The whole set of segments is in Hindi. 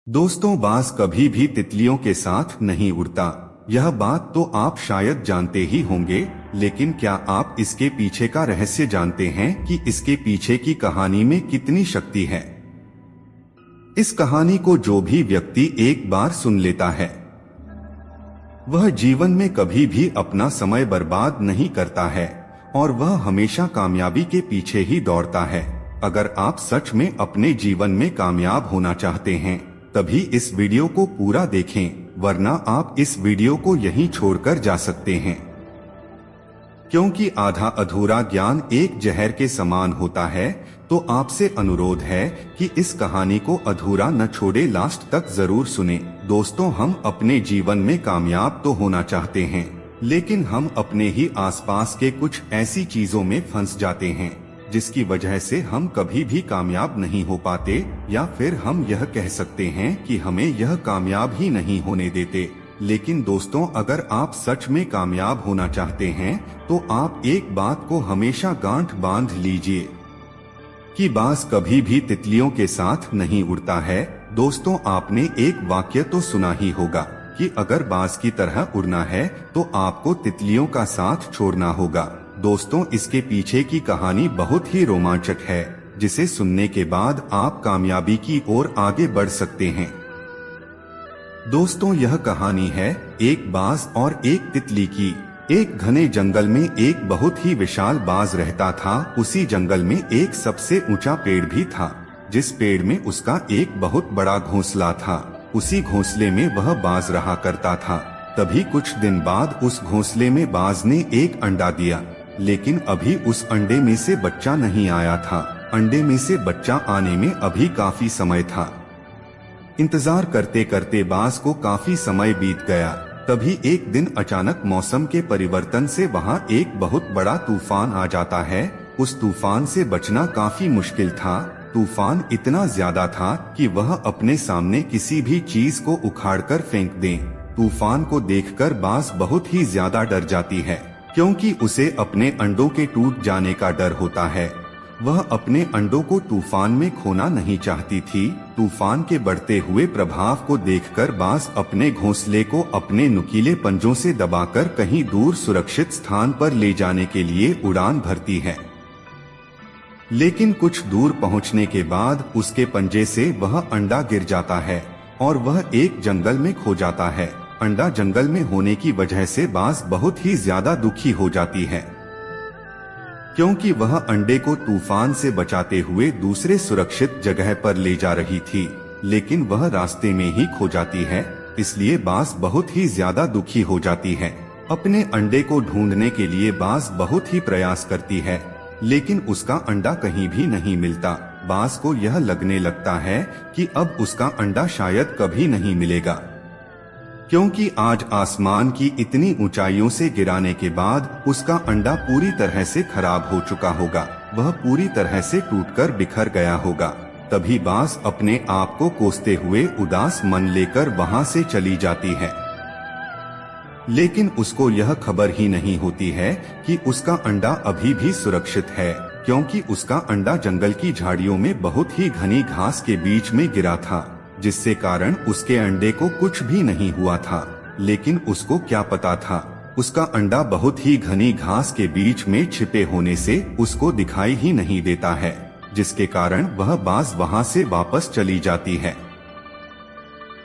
दोस्तों, बाज कभी भी तितलियों के साथ नहीं उड़ता। यह बात तो आप शायद जानते ही होंगे, लेकिन क्या आप इसके पीछे का रहस्य जानते हैं कि इसके पीछे की कहानी में कितनी शक्ति है। इस कहानी को जो भी व्यक्ति एक बार सुन लेता है, वह जीवन में कभी भी अपना समय बर्बाद नहीं करता है और वह हमेशा कामयाबी के पीछे ही दौड़ता है। अगर आप सच में अपने जीवन में कामयाब होना चाहते हैं, तभी इस वीडियो को पूरा देखें, वरना आप इस वीडियो को यहीं छोड़कर जा सकते हैं। क्योंकि आधा अधूरा ज्ञान एक जहर के समान होता है, तो आपसे अनुरोध है कि इस कहानी को अधूरा न छोड़े, लास्ट तक जरूर सुने। दोस्तों, हम अपने जीवन में कामयाब तो होना चाहते हैं, लेकिन हम अपने ही आसपास के कुछ ऐसी चीजों में फंस जाते हैं जिसकी वजह से हम कभी भी कामयाब नहीं हो पाते, या फिर हम यह कह सकते हैं कि हमें यह कामयाब ही नहीं होने देते। लेकिन दोस्तों, अगर आप सच में कामयाब होना चाहते हैं, तो आप एक बात को हमेशा गांठ बांध लीजिए कि बाज कभी भी तितलियों के साथ नहीं उड़ता है। दोस्तों, आपने एक वाक्य तो सुना ही होगा कि अगर बाज की तरह उड़ना है तो आपको तितलियों का साथ छोड़ना होगा। दोस्तों, इसके पीछे की कहानी बहुत ही रोमांचक है, जिसे सुनने के बाद आप कामयाबी की ओर आगे बढ़ सकते हैं। दोस्तों, यह कहानी है एक बाज और एक तितली की। एक घने जंगल में एक बहुत ही विशाल बाज रहता था। उसी जंगल में एक सबसे ऊंचा पेड़ भी था, जिस पेड़ में उसका एक बहुत बड़ा घोंसला था। उसी घोंसले में वह बाज रहा करता था। तभी कुछ दिन बाद उस घोंसले में बाज ने एक अंडा दिया, लेकिन अभी उस अंडे में से बच्चा नहीं आया था। अंडे में से बच्चा आने में अभी काफी समय था। इंतजार करते करते बाज को काफी समय बीत गया। तभी एक दिन अचानक मौसम के परिवर्तन से वहाँ एक बहुत बड़ा तूफान आ जाता है। उस तूफान से बचना काफी मुश्किल था। तूफान इतना ज्यादा था कि वह अपने सामने किसी भी चीज को उखाड़कर फेंक दे। तूफान को देखकर बाज बहुत ही ज्यादा डर जाती है, क्योंकि उसे अपने अंडों के टूट जाने का डर होता है। वह अपने अंडों को तूफान में खोना नहीं चाहती थी। तूफान के बढ़ते हुए प्रभाव को देखकर बाज अपने घोंसले को अपने नुकीले पंजों से दबाकर कहीं दूर सुरक्षित स्थान पर ले जाने के लिए उड़ान भरती है। लेकिन कुछ दूर पहुंचने के बाद उसके पंजे से वह अंडा गिर जाता है और वह एक जंगल में खो जाता है। अंडा जंगल में होने की वजह से बाज बहुत ही ज्यादा दुखी हो जाती है, क्योंकि वह अंडे को तूफान से बचाते हुए दूसरे सुरक्षित जगह पर ले जा रही थी, लेकिन वह रास्ते में ही खो जाती है। इसलिए बाज बहुत ही ज्यादा दुखी हो जाती है। अपने अंडे को ढूंढने के लिए बाज बहुत ही प्रयास करती है, लेकिन उसका अंडा कहीं भी नहीं मिलता। बाज को यह लगने लगता है कि अब उसका अंडा शायद कभी नहीं मिलेगा, क्योंकि आज आसमान की इतनी ऊंचाइयों से गिराने के बाद उसका अंडा पूरी तरह से खराब हो चुका होगा। वह पूरी तरह से टूटकर बिखर गया होगा। तभी बाज अपने आप को कोसते हुए उदास मन लेकर वहां से चली जाती है। लेकिन उसको यह खबर ही नहीं होती है कि उसका अंडा अभी भी सुरक्षित है, क्योंकि उसका अंडा जंगल की झाड़ियों में बहुत ही घनी घास के बीच में गिरा था, जिससे कारण उसके अंडे को कुछ भी नहीं हुआ था। लेकिन उसको क्या पता था, उसका अंडा बहुत ही घनी घास के बीच में छिपे होने से उसको दिखाई ही नहीं देता है, जिसके कारण वह बाज वहां से वापस चली जाती है।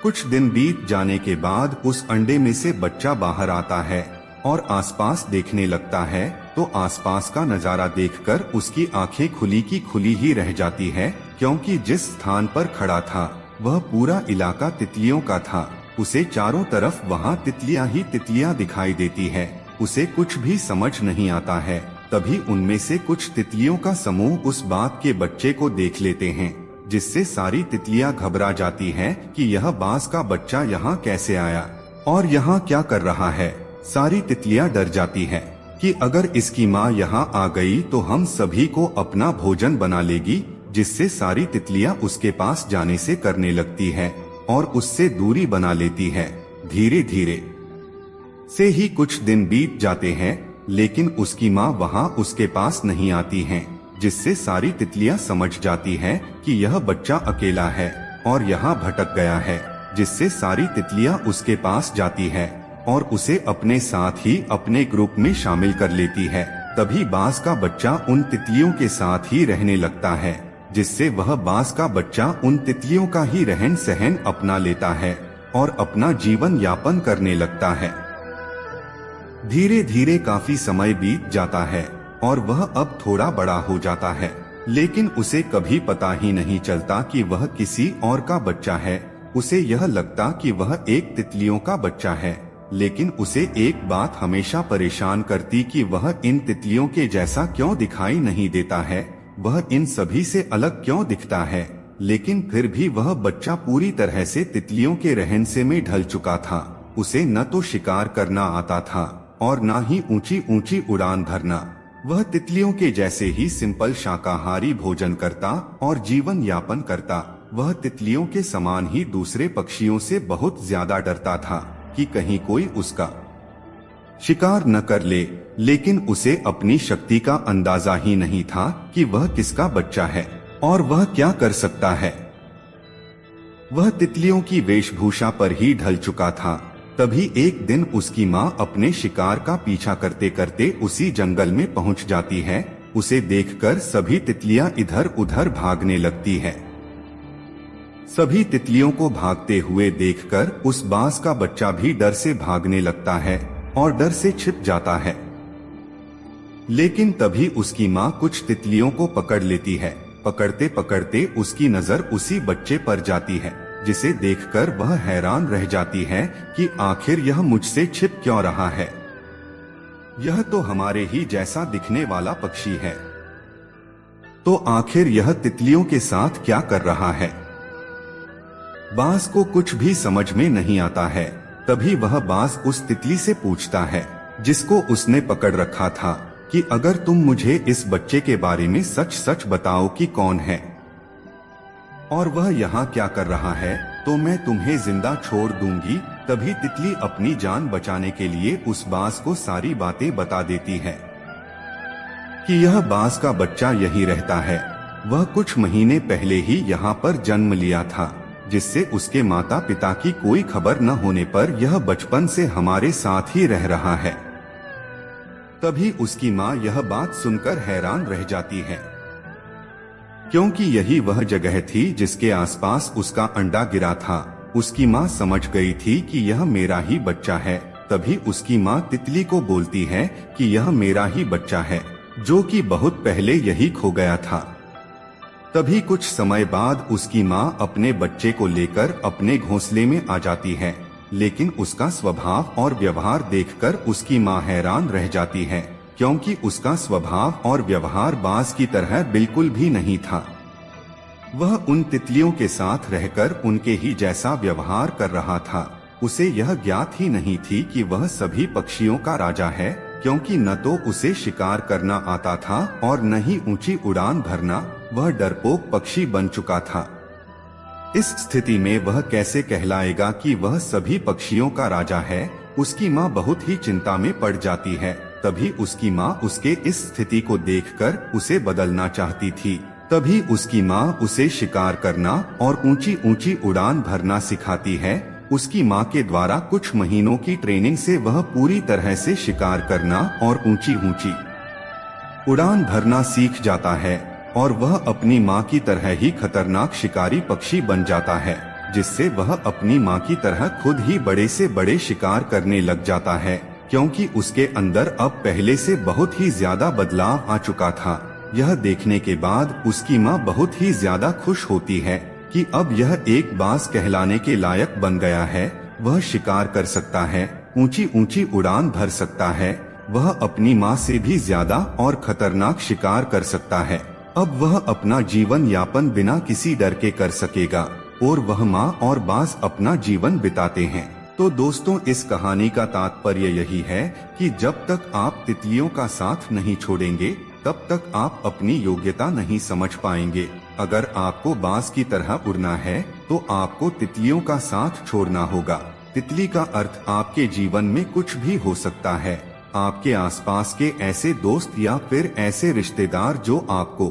कुछ दिन बीत जाने के बाद उस अंडे में से बच्चा बाहर आता है और आसपास देखने लगता है, तो आसपास का नजारा देखकर उसकी आंखें खुली की खुली ही रह जाती है, क्योंकि जिस स्थान पर खड़ा था वह पूरा इलाका तितलियों का था। उसे चारों तरफ वहाँ तितलियां ही तितलियां दिखाई देती है। उसे कुछ भी समझ नहीं आता है। तभी उनमें से कुछ तितलियों का समूह उस बाग के बच्चे को देख लेते हैं, जिससे सारी तितलियां घबरा जाती हैं कि यह बाज का बच्चा यहाँ कैसे आया और यहाँ क्या कर रहा है। सारी तितलियां डर जाती है कि अगर इसकी माँ यहाँ आ गई तो हम सभी को अपना भोजन बना लेगी, जिससे सारी तितलियां उसके पास जाने से करने लगती है और उससे दूरी बना लेती है। धीरे धीरे से ही कुछ दिन बीत जाते हैं, लेकिन उसकी माँ वहाँ उसके पास नहीं आती हैं, जिससे सारी तितलियां समझ जाती हैं कि यह बच्चा अकेला है और यहाँ भटक गया है, जिससे सारी तितलियां उसके पास जाती है और उसे अपने साथ ही अपने ग्रुप में शामिल कर लेती है। तभी बाज का बच्चा उन तितलियों के साथ ही रहने लगता है, जिससे वह बाज का बच्चा उन तितलियों का ही रहन सहन अपना लेता है और अपना जीवन यापन करने लगता है। धीरे धीरे काफी समय बीत जाता है और वह अब थोड़ा बड़ा हो जाता है, लेकिन उसे कभी पता ही नहीं चलता कि वह किसी और का बच्चा है। उसे यह लगता कि वह एक तितलियों का बच्चा है, लेकिन उसे एक बात हमेशा परेशान करती कि वह इन तितलियों के जैसा क्यों दिखाई नहीं देता है, वह इन सभी से अलग क्यों दिखता है। लेकिन फिर भी वह बच्चा पूरी तरह से तितलियों के रहन से में ढल चुका था। उसे न तो शिकार करना आता था और न ही ऊंची ऊंची उड़ान भरना। वह तितलियों के जैसे ही सिंपल शाकाहारी भोजन करता और जीवन यापन करता। वह तितलियों के समान ही दूसरे पक्षियों से बहुत ज्यादा डरता था कि कहीं कोई उसका शिकार न कर ले, लेकिन उसे अपनी शक्ति का अंदाजा ही नहीं था कि वह किसका बच्चा है और वह क्या कर सकता है। वह तितलियों की वेशभूषा पर ही ढल चुका था। तभी एक दिन उसकी माँ अपने शिकार का पीछा करते करते उसी जंगल में पहुंच जाती है। उसे देखकर सभी तितलियां इधर उधर भागने लगती है। सभी तितलियों को भागते हुए देखकर उस बाज का बच्चा भी डर से भागने लगता है और डर से छिप जाता है। लेकिन तभी उसकी माँ कुछ तितलियों को पकड़ लेती है। पकड़ते पकड़ते उसकी नजर उसी बच्चे पर जाती है, जिसे देखकर वह हैरान रह जाती है कि आखिर यह मुझसे छिप क्यों रहा है। यह तो हमारे ही जैसा दिखने वाला पक्षी है, तो आखिर यह तितलियों के साथ क्या कर रहा है। बाज को कुछ भी समझ में नहीं आता है। तभी वह बाज उस तितली से पूछता है जिसको उसने पकड़ रखा था कि अगर तुम मुझे इस बच्चे के बारे में सच सच बताओ कि कौन है और वह यहाँ क्या कर रहा है, तो मैं तुम्हें जिंदा छोड़ दूंगी। तभी तितली अपनी जान बचाने के लिए उस बाज को सारी बातें बता देती है कि यह बाज का बच्चा यही रहता है। वह कुछ महीने पहले ही यहाँ पर जन्म लिया था, जिससे उसके माता पिता की कोई खबर न होने पर यह बचपन से हमारे साथ ही रह रहा है। तभी उसकी माँ यह बात सुनकर हैरान रह जाती है, क्योंकि यही वह जगह थी जिसके आसपास उसका अंडा गिरा था। उसकी माँ समझ गई थी कि यह मेरा ही बच्चा है। तभी उसकी माँ तितली को बोलती है कि यह मेरा ही बच्चा है, जो कि बहुत पहले यही खो गया था। तभी कुछ समय बाद उसकी माँ अपने बच्चे को लेकर अपने घोंसले में आ जाती है, लेकिन उसका स्वभाव और व्यवहार देखकर उसकी माँ हैरान रह जाती है, क्योंकि उसका स्वभाव और व्यवहार बाज की तरह बिल्कुल भी नहीं था। वह उन तितलियों के साथ रहकर उनके ही जैसा व्यवहार कर रहा था। उसे यह ज्ञात ही नहीं थी कि वह सभी पक्षियों का राजा है, क्योंकि न तो उसे शिकार करना आता था और न ही ऊंची उड़ान भरना। वह डरपोक पक्षी बन चुका था। इस स्थिति में वह कैसे कहलाएगा कि वह सभी पक्षियों का राजा है। उसकी माँ बहुत ही चिंता में पड़ जाती है। तभी उसकी माँ उसके इस स्थिति को देखकर उसे बदलना चाहती थी। तभी उसकी माँ उसे शिकार करना और ऊंची ऊंची उड़ान भरना सिखाती है। उसकी माँ के द्वारा कुछ महीनों की ट्रेनिंग से वह पूरी तरह से शिकार करना और ऊंची ऊंची उड़ान भरना सीख जाता है और वह अपनी माँ की तरह ही खतरनाक शिकारी पक्षी बन जाता है, जिससे वह अपनी माँ की तरह खुद ही बड़े से बड़े शिकार करने लग जाता है, क्योंकि उसके अंदर अब पहले से बहुत ही ज्यादा बदलाव आ चुका था। यह देखने के बाद उसकी माँ बहुत ही ज्यादा खुश होती है कि अब यह एक बाज कहलाने के लायक बन गया है। वह शिकार कर सकता है, ऊंची ऊंची उड़ान भर सकता है। वह अपनी माँ से भी ज्यादा और खतरनाक शिकार कर सकता है। अब वह अपना जीवन यापन बिना किसी डर के कर सकेगा और वह माँ और बाज अपना जीवन बिताते हैं। तो दोस्तों, इस कहानी का तात्पर्य यही है कि जब तक आप तितलियों का साथ नहीं छोड़ेंगे, तब तक आप अपनी योग्यता नहीं समझ पाएंगे। अगर आपको बाज की तरह उड़ना है, तो आपको तितलियों का साथ छोड़ना होगा। तितली का अर्थ आपके जीवन में कुछ भी हो सकता है। आपके आसपास के ऐसे दोस्त या फिर ऐसे रिश्तेदार जो आपको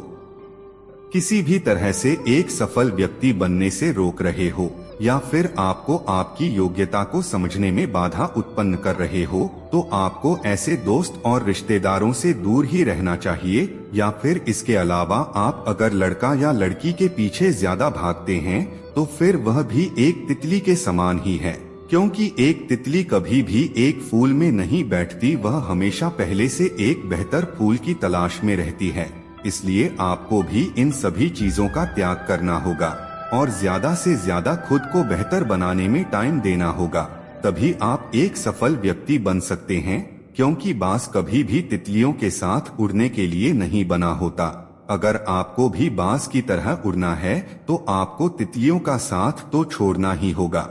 किसी भी तरह से एक सफल व्यक्ति बनने से रोक रहे हो, या फिर आपको आपकी योग्यता को समझने में बाधा उत्पन्न कर रहे हो, तो आपको ऐसे दोस्त और रिश्तेदारों से दूर ही रहना चाहिए। या फिर इसके अलावा आप अगर लड़का या लड़की के पीछे ज्यादा भागते हैं तो फिर वह भी एक तितली के समान ही है, क्योंकि एक तितली कभी भी एक फूल में नहीं बैठती, वह हमेशा पहले से एक बेहतर फूल की तलाश में रहती है। इसलिए आपको भी इन सभी चीजों का त्याग करना होगा और ज्यादा से ज्यादा खुद को बेहतर बनाने में टाइम देना होगा, तभी आप एक सफल व्यक्ति बन सकते हैं। क्योंकि बांस कभी भी तितलियों के साथ उड़ने के लिए नहीं बना होता। अगर आपको भी बांस की तरह उड़ना है तो आपको तितलियों का साथ तो छोड़ना ही होगा,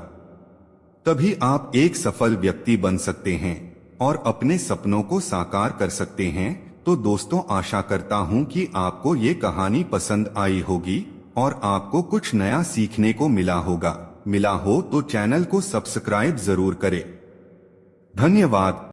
तभी आप एक सफल व्यक्ति बन सकते हैं और अपने सपनों को साकार कर सकते हैं। तो दोस्तों, आशा करता हूं कि आपको ये कहानी पसंद आई होगी और आपको कुछ नया सीखने को मिला होगा। मिला हो तो चैनल को सब्सक्राइब जरूर करें। धन्यवाद।